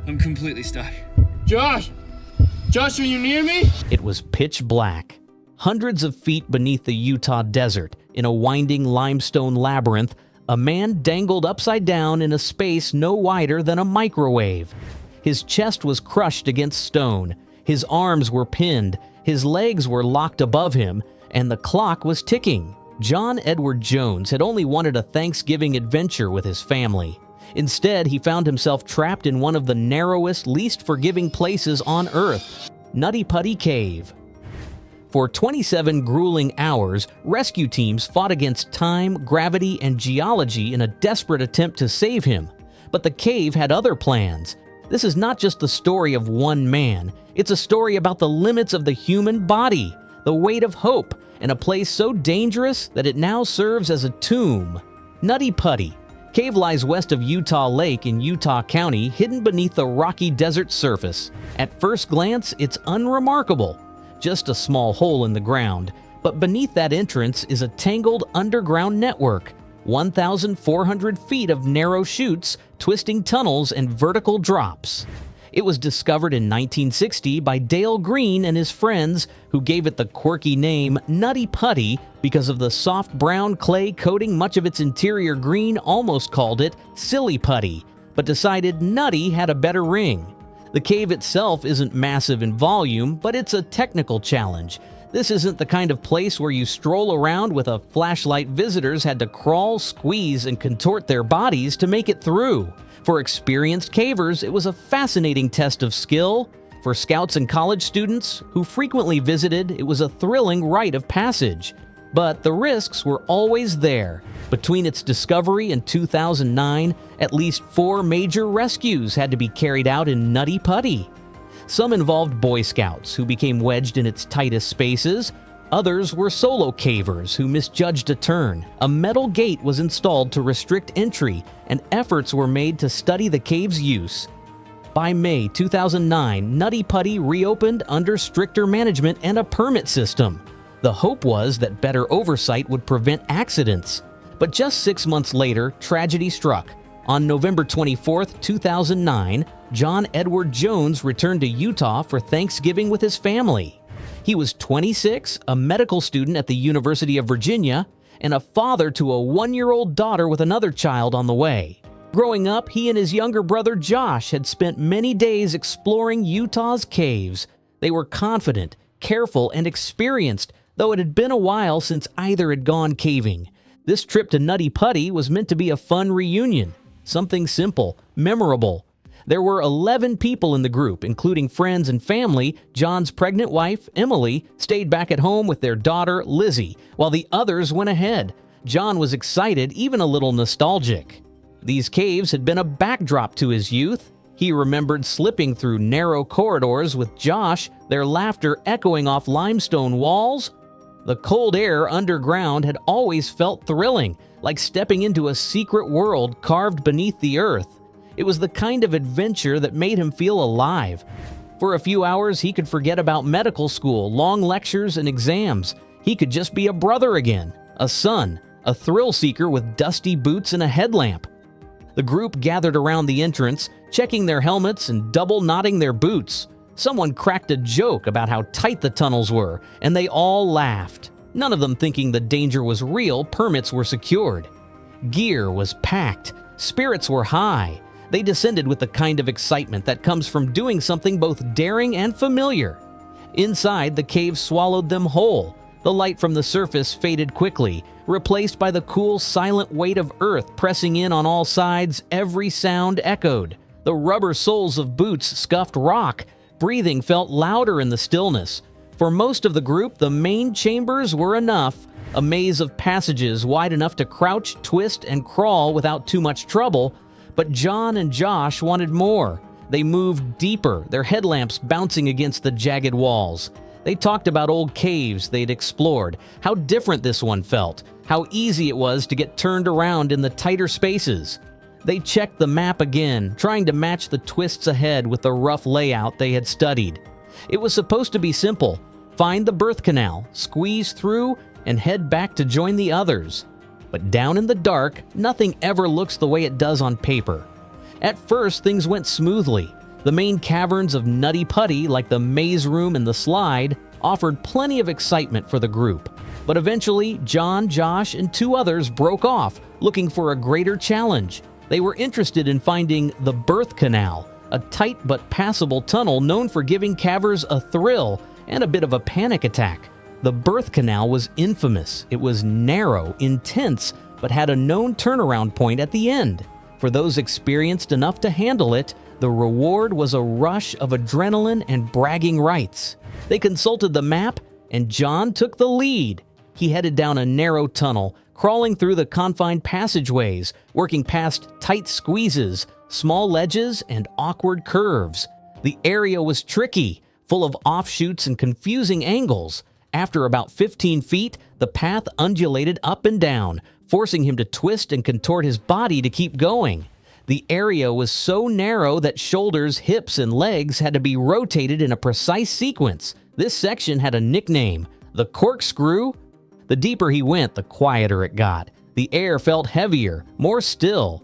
I'm completely stuck. Josh! Josh, are you near me? It was pitch black. Hundreds of feet beneath the Utah desert, in a winding limestone labyrinth, a man dangled upside down in a space no wider than a microwave. His chest was crushed against stone, his arms were pinned, his legs were locked above him, and the clock was ticking. John Edward Jones had only wanted a Thanksgiving adventure with his family. Instead, he found himself trapped in one of the narrowest, least forgiving places on Earth, Nutty Putty Cave. For 27 grueling hours, rescue teams fought against time, gravity, and geology in a desperate attempt to save him. But the cave had other plans. This is not just the story of one man. It's a story about the limits of the human body, the weight of hope, and a place so dangerous that it now serves as a tomb. Nutty Putty Cave lies west of Utah Lake in Utah County, hidden beneath the rocky desert surface. At first glance, it's unremarkable. Just a small hole in the ground, but beneath that entrance is a tangled underground network, 1,400 feet of narrow chutes, twisting tunnels, and vertical drops. It was discovered in 1960 by Dale Green and his friends, who gave it the quirky name Nutty Putty because of the soft brown clay coating much of its interior green. Almost called it Silly Putty, but decided Nutty had a better ring. The cave itself isn't massive in volume, but it's a technical challenge. This isn't the kind of place where you stroll around with a flashlight. Visitors had to crawl, squeeze, and contort their bodies to make it through. For experienced cavers, it was a fascinating test of skill. For scouts and college students who frequently visited, it was a thrilling rite of passage. But the risks were always there. Between its discovery and 2009, at least 4 major rescues had to be carried out in Nutty Putty. Some involved Boy Scouts who became wedged in its tightest spaces. Others were solo cavers who misjudged a turn. A metal gate was installed to restrict entry, and efforts were made to study the cave's use. By May 2009, Nutty Putty reopened under stricter management and a permit system. The hope was that better oversight would prevent accidents. But just 6 months later, tragedy struck. On November 24, 2009, John Edward Jones returned to Utah for Thanksgiving with his family. He was 26, a medical student at the University of Virginia, and a father to a 1-year-old daughter with another child on the way. Growing up, he and his younger brother Josh had spent many days exploring Utah's caves. They were confident, careful, and experienced, though it had been a while since either had gone caving. This trip to Nutty Putty was meant to be a fun reunion, something simple, memorable. There were 11 people in the group, including friends and family. John's pregnant wife, Emily, stayed back at home with their daughter, Lizzie, while the others went ahead. John was excited, even a little nostalgic. These caves had been a backdrop to his youth. He remembered slipping through narrow corridors with Josh, their laughter echoing off limestone walls. The cold air underground had always felt thrilling, like stepping into a secret world carved beneath the earth. It was the kind of adventure that made him feel alive. For a few hours, he could forget about medical school, long lectures, and exams. He could just be a brother again, a son, a thrill seeker with dusty boots and a headlamp. The group gathered around the entrance, checking their helmets and double knotting their boots. Someone cracked a joke about how tight the tunnels were, and they all laughed. None of them thinking the danger was real. Permits were secured. Gear was packed. Spirits were high. They descended with the kind of excitement that comes from doing something both daring and familiar. Inside, the cave swallowed them whole. The light from the surface faded quickly, replaced by the cool, silent weight of earth pressing in on all sides. Every sound echoed. The rubber soles of boots scuffed rock. Breathing felt louder in the stillness. For most of the group, the main chambers were enough, a maze of passages wide enough to crouch, twist, and crawl without too much trouble. But John and Josh wanted more. They moved deeper, their headlamps bouncing against the jagged walls. They talked about old caves they'd explored, how different this one felt, how easy it was to get turned around in the tighter spaces. They checked the map again, trying to match the twists ahead with the rough layout they had studied. It was supposed to be simple. Find the birth canal, squeeze through, and head back to join the others. But down in the dark, nothing ever looks the way it does on paper. At first, things went smoothly. The main caverns of Nutty Putty, like the maze room and the slide, offered plenty of excitement for the group. But eventually, John, Josh, and 2 others broke off, looking for a greater challenge. They were interested in finding the birth canal, a tight but passable tunnel known for giving cavers a thrill and a bit of a panic attack. The birth canal was infamous. It was narrow, intense, but had a known turnaround point at the end. For those experienced enough to handle it, the reward was a rush of adrenaline and bragging rights. They consulted the map, and John took the lead. He headed down a narrow tunnel, crawling through the confined passageways, working past tight squeezes, small ledges, and awkward curves. The area was tricky, full of offshoots and confusing angles. After about 15 feet, the path undulated up and down, forcing him to twist and contort his body to keep going. The area was so narrow that shoulders, hips, and legs had to be rotated in a precise sequence. This section had a nickname, the corkscrew. The deeper he went, the quieter it got. The air felt heavier, more still.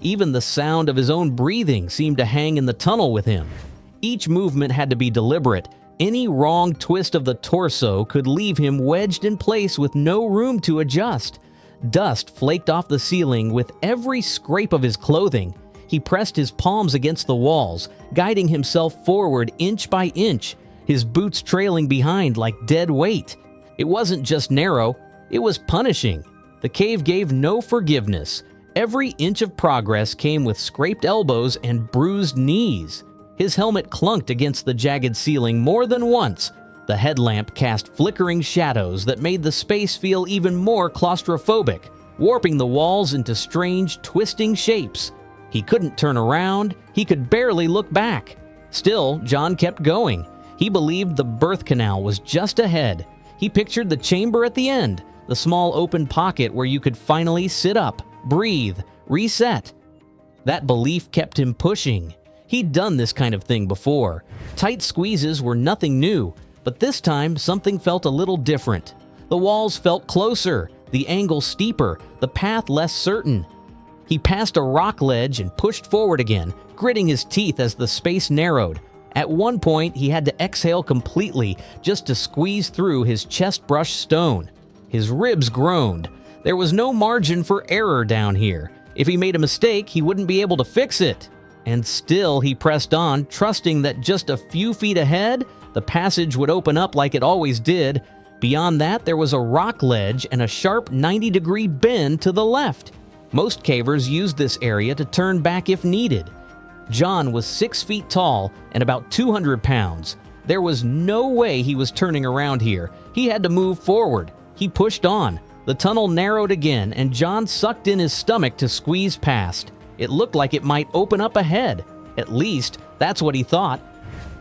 Even the sound of his own breathing seemed to hang in the tunnel with him. Each movement had to be deliberate. Any wrong twist of the torso could leave him wedged in place with no room to adjust. Dust flaked off the ceiling with every scrape of his clothing. He pressed his palms against the walls, guiding himself forward inch by inch, his boots trailing behind like dead weight. It wasn't just narrow, it was punishing. The cave gave no forgiveness. Every inch of progress came with scraped elbows and bruised knees. His helmet clunked against the jagged ceiling more than once. The headlamp cast flickering shadows that made the space feel even more claustrophobic, warping the walls into strange, twisting shapes. He couldn't turn around, he could barely look back. Still, John kept going. He believed the birth canal was just ahead. He pictured the chamber at the end, the small open pocket where you could finally sit up, breathe, reset. That belief kept him pushing. He'd done this kind of thing before. Tight squeezes were nothing new, but this time something felt a little different. The walls felt closer, the angle steeper, the path less certain. He passed a rock ledge and pushed forward again, gritting his teeth as the space narrowed. At one point, he had to exhale completely just to squeeze through his chest-brush stone. His ribs groaned. There was no margin for error down here. If he made a mistake, he wouldn't be able to fix it. And still he pressed on, trusting that just a few feet ahead, the passage would open up like it always did. Beyond that, there was a rock ledge and a sharp 90-degree bend to the left. Most cavers used this area to turn back if needed. John was 6 feet tall and about 200 pounds. There was no way he was turning around here. He had to move forward. He pushed on. The tunnel narrowed again, and John sucked in his stomach to squeeze past. It looked like it might open up ahead. At least, that's what he thought.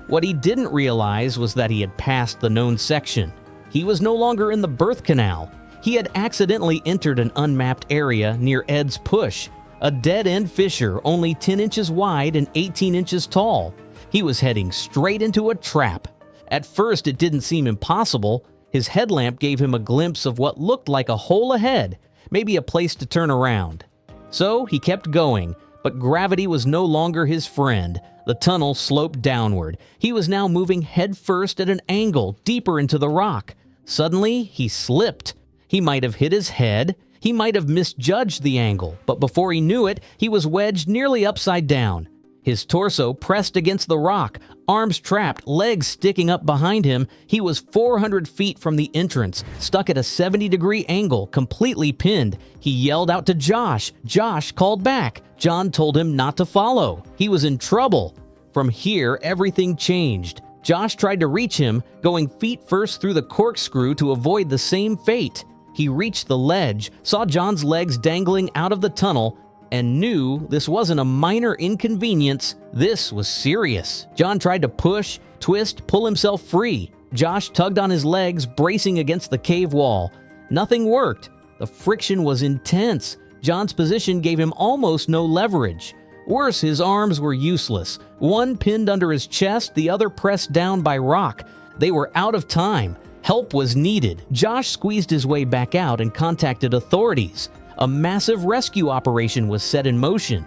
What he didn't realize was that he had passed the known section. He was no longer in the birth canal. He had accidentally entered an unmapped area near Ed's Push, a dead-end fissure only 10 inches wide and 18 inches tall. He was heading straight into a trap. At first, it didn't seem impossible. His headlamp gave him a glimpse of what looked like a hole ahead, maybe a place to turn around. So he kept going, but gravity was no longer his friend. The tunnel sloped downward. He was now moving headfirst at an angle, deeper into the rock. Suddenly, he slipped. He might have hit his head. He might have misjudged the angle, but before he knew it, he was wedged nearly upside down. His torso pressed against the rock, arms trapped, legs sticking up behind him. He was 400 feet from the entrance, stuck at a 70-degree angle, completely pinned. He yelled out to Josh. Josh called back. John told him not to follow. He was in trouble. From here, everything changed. Josh tried to reach him, going feet first through the corkscrew to avoid the same fate. He reached the ledge, saw John's legs dangling out of the tunnel, and knew this wasn't a minor inconvenience. This was serious. John tried to push, twist, pull himself free. Josh tugged on his legs, bracing against the cave wall. Nothing worked. The friction was intense. John's position gave him almost no leverage. Worse, his arms were useless. One pinned under his chest, the other pressed down by rock. They were out of time. Help was needed. Josh squeezed his way back out and contacted authorities. A massive rescue operation was set in motion.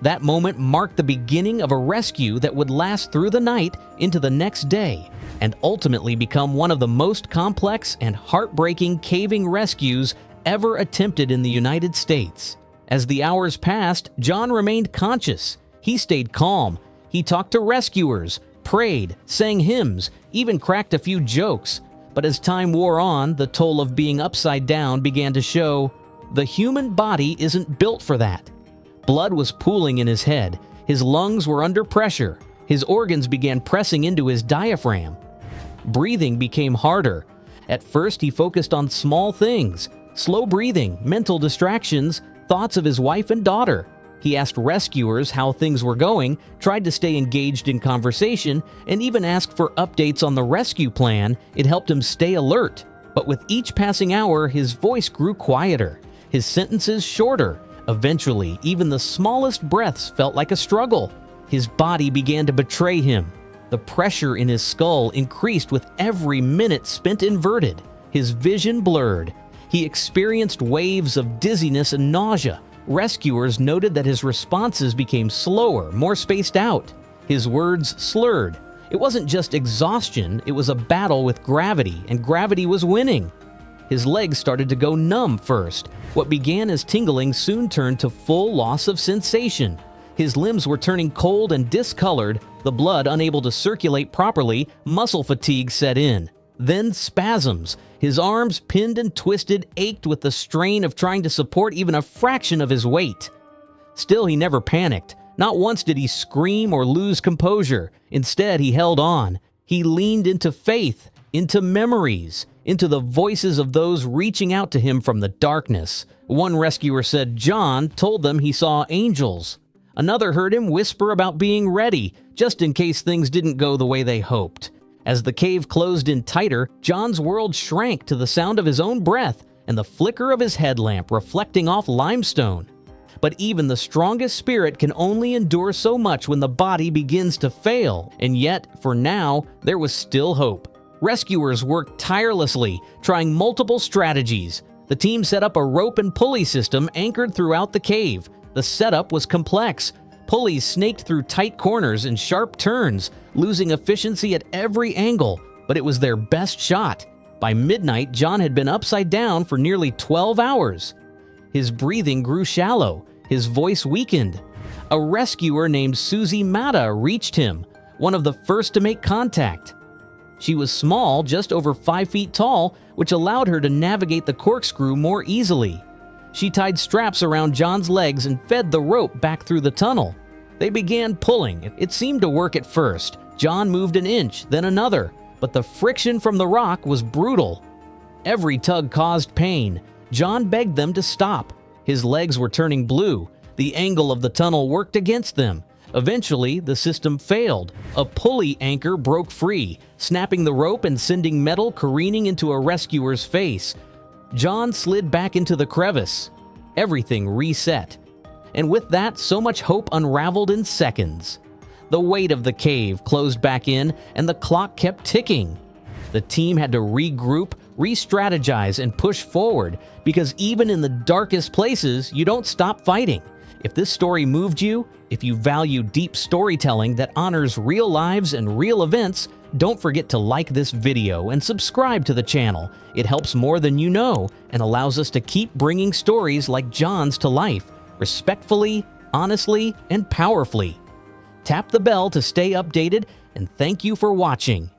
That moment marked the beginning of a rescue that would last through the night into the next day and ultimately become one of the most complex and heartbreaking caving rescues ever attempted in the United States. As the hours passed, John remained conscious. He stayed calm. He talked to rescuers, prayed, sang hymns, even cracked a few jokes. But as time wore on, the toll of being upside down began to show. The human body isn't built for that. Blood was pooling in his head. His lungs were under pressure. His organs began pressing into his diaphragm. Breathing became harder. At first, he focused on small things: slow breathing, mental distractions, thoughts of his wife and daughter. He asked rescuers how things were going, tried to stay engaged in conversation, and even asked for updates on the rescue plan. It helped him stay alert. But with each passing hour, his voice grew quieter, his sentences shorter. Eventually, even the smallest breaths felt like a struggle. His body began to betray him. The pressure in his skull increased with every minute spent inverted. His vision blurred. He experienced waves of dizziness and nausea. Rescuers noted that his responses became slower, more spaced out. His words slurred. It wasn't just exhaustion, it was a battle with gravity, and gravity was winning. His legs started to go numb first. What began as tingling soon turned to full loss of sensation. His limbs were turning cold and discolored, the blood unable to circulate properly, muscle fatigue set in. Then spasms. His arms, pinned and twisted, ached with the strain of trying to support even a fraction of his weight. Still, he never panicked. Not once did he scream or lose composure. Instead, he held on. He leaned into faith, into memories, into the voices of those reaching out to him from the darkness. One rescuer said John told them he saw angels. Another heard him whisper about being ready, just in case things didn't go the way they hoped. As the cave closed in tighter, John's world shrank to the sound of his own breath and the flicker of his headlamp reflecting off limestone. But even the strongest spirit can only endure so much when the body begins to fail, and yet, for now, there was still hope. Rescuers worked tirelessly, trying multiple strategies. The team set up a rope and pulley system anchored throughout the cave. The setup was complex. Pulleys snaked through tight corners and sharp turns, losing efficiency at every angle, but it was their best shot. By midnight, John had been upside down for nearly 12 hours. His breathing grew shallow. His voice weakened. A rescuer named Susie Mata reached him, one of the first to make contact. She was small, just over 5 feet tall, which allowed her to navigate the corkscrew more easily. She tied straps around John's legs and fed the rope back through the tunnel. They began pulling. It seemed to work at first. John moved an inch, then another, but the friction from the rock was brutal. Every tug caused pain. John begged them to stop. His legs were turning blue. The angle of the tunnel worked against them. Eventually, the system failed. A pulley anchor broke free, snapping the rope and sending metal careening into a rescuer's face. John slid back into the crevice. Everything reset. And with that, so much hope unraveled in seconds. The weight of the cave closed back in, and the clock kept ticking. The team had to regroup, re-strategize, and push forward, because even in the darkest places, you don't stop fighting. If this story moved you, if you value deep storytelling that honors real lives and real events, don't forget to like this video and subscribe to the channel. It helps more than you know and allows us to keep bringing stories like John's to life, respectfully, honestly, and powerfully. Tap the bell to stay updated, and thank you for watching.